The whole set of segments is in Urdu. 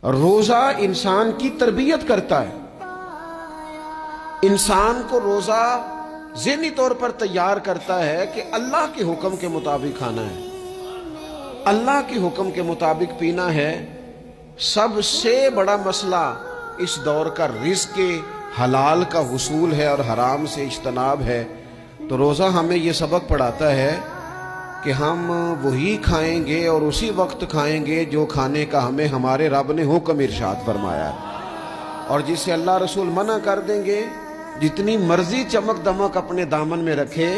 روزہ انسان کی تربیت کرتا ہے، انسان کو روزہ ذہنی طور پر تیار کرتا ہے کہ اللہ کے حکم کے مطابق کھانا ہے، اللہ کے حکم کے مطابق پینا ہے۔ سب سے بڑا مسئلہ اس دور کا رزق حلال کا حصول ہے اور حرام سے اجتناب ہے۔ تو روزہ ہمیں یہ سبق پڑھاتا ہے کہ ہم وہی کھائیں گے اور اسی وقت کھائیں گے جو کھانے کا ہمیں ہمارے رب نے حکم ارشاد فرمایا ہے، اور جس سے اللہ رسول منع کر دیں گے جتنی مرضی چمک دمک اپنے دامن میں رکھے،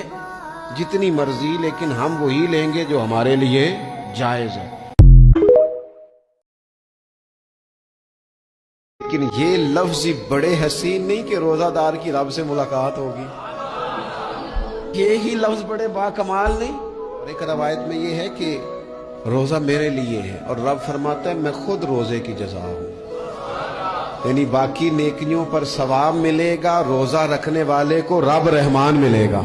جتنی مرضی، لیکن ہم وہی لیں گے جو ہمارے لیے جائز ہے۔ لیکن یہ لفظ بڑے حسین نہیں کہ روزہ دار کی رب سے ملاقات ہوگی، یہی لفظ بڑے باکمال نہیں؟ اور ایک روایت میں یہ ہے کہ روزہ میرے لیے ہے اور رب فرماتا ہے میں خود روزے کی جزا ہوں، یعنی باقی نیکیوں پر ثواب ملے گا، روزہ رکھنے والے کو رب رحمان ملے گا۔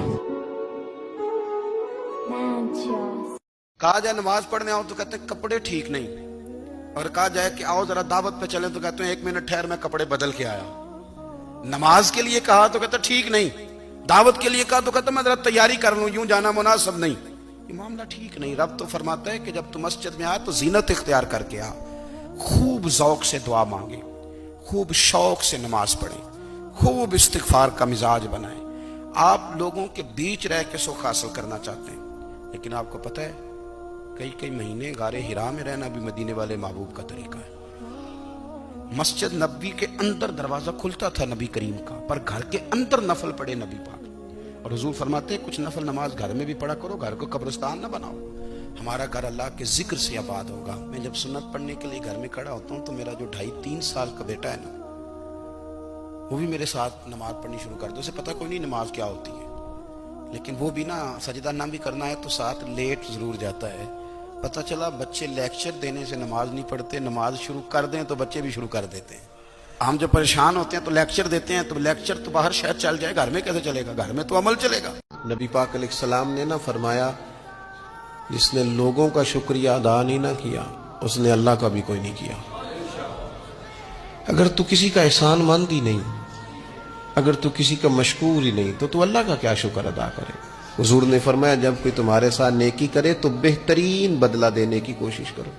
کہا جائے نماز پڑھنے آؤ تو کہتے ہیں کپڑے ٹھیک نہیں، اور کہا جائے کہ آؤ ذرا دعوت پہ چلیں تو کہتے ہیں 1 منٹ ٹھہر میں کپڑے بدل کے آیا۔ نماز کے لیے کہا تو کہتا ٹھیک نہیں، دعوت کے لیے کہا تو کہتا میں ذرا تیاری کر لوں، یوں جانا مناسب نہیں، یہ معاملہ ٹھیک نہیں۔ رب تو فرماتا ہے کہ جب تم مسجد میں آئے تو زینت اختیار کر کے آ، خوب ذوق سے دعا مانگے، خوب شوق سے نماز پڑھیں، خوب استغفار کا مزاج بنائیں۔ آپ لوگوں کے بیچ رہ کے سکھ حاصل کرنا چاہتے ہیں، لیکن آپ کو پتہ ہے کئی مہینے غار ہرا میں رہنا بھی مدینے والے محبوب کا طریقہ ہے۔ مسجد نبوی کے اندر دروازہ کھلتا تھا نبی کریم کا، پر گھر کے اندر نفل پڑھے نبی پاک، اور حضور فرماتے ہیں کچھ نفل نماز گھر میں بھی پڑھا کرو، گھر کو قبرستان نہ بناؤ۔ ہمارا گھر اللہ کے ذکر سے آباد ہوگا۔ میں جب سنت پڑھنے کے لیے گھر میں کھڑا ہوتا ہوں تو میرا جو 2.5-3 سال کا بیٹا ہے نا، وہ بھی میرے ساتھ نماز پڑھنی شروع کر دو، اسے پتہ کوئی نہیں نماز کیا ہوتی ہے، لیکن وہ بھی نا سجدہ نہ بھی کرنا ہے تو ساتھ لیٹ ضرور جاتا ہے۔ پتہ چلا بچے لیکچر دینے سے نماز نہیں پڑھتے، نماز شروع کر دیں تو بچے بھی شروع کر دیتے ہیں۔ ہم جب پریشان ہوتے ہیں تو لیکچر دیتے ہیں، تو لیکچر تو باہر شاید چل جائے، گھر میں کیسے چلے گا؟ گھر میں تو عمل چلے گا۔ نبی پاک علیہ السلام نے نہ فرمایا جس نے لوگوں کا شکریہ ادا نہیں نہ کیا اس نے اللہ کا بھی کوئی نہیں کیا۔ اگر تو کسی کا احسان مند ہی نہیں، اگر تو کسی کا مشکور ہی نہیں تو اللہ کا کیا شکر ادا کرے؟ حضور نے فرمایا جب کوئی تمہارے ساتھ نیکی کرے تو بہترین بدلہ دینے کی کوشش کرو۔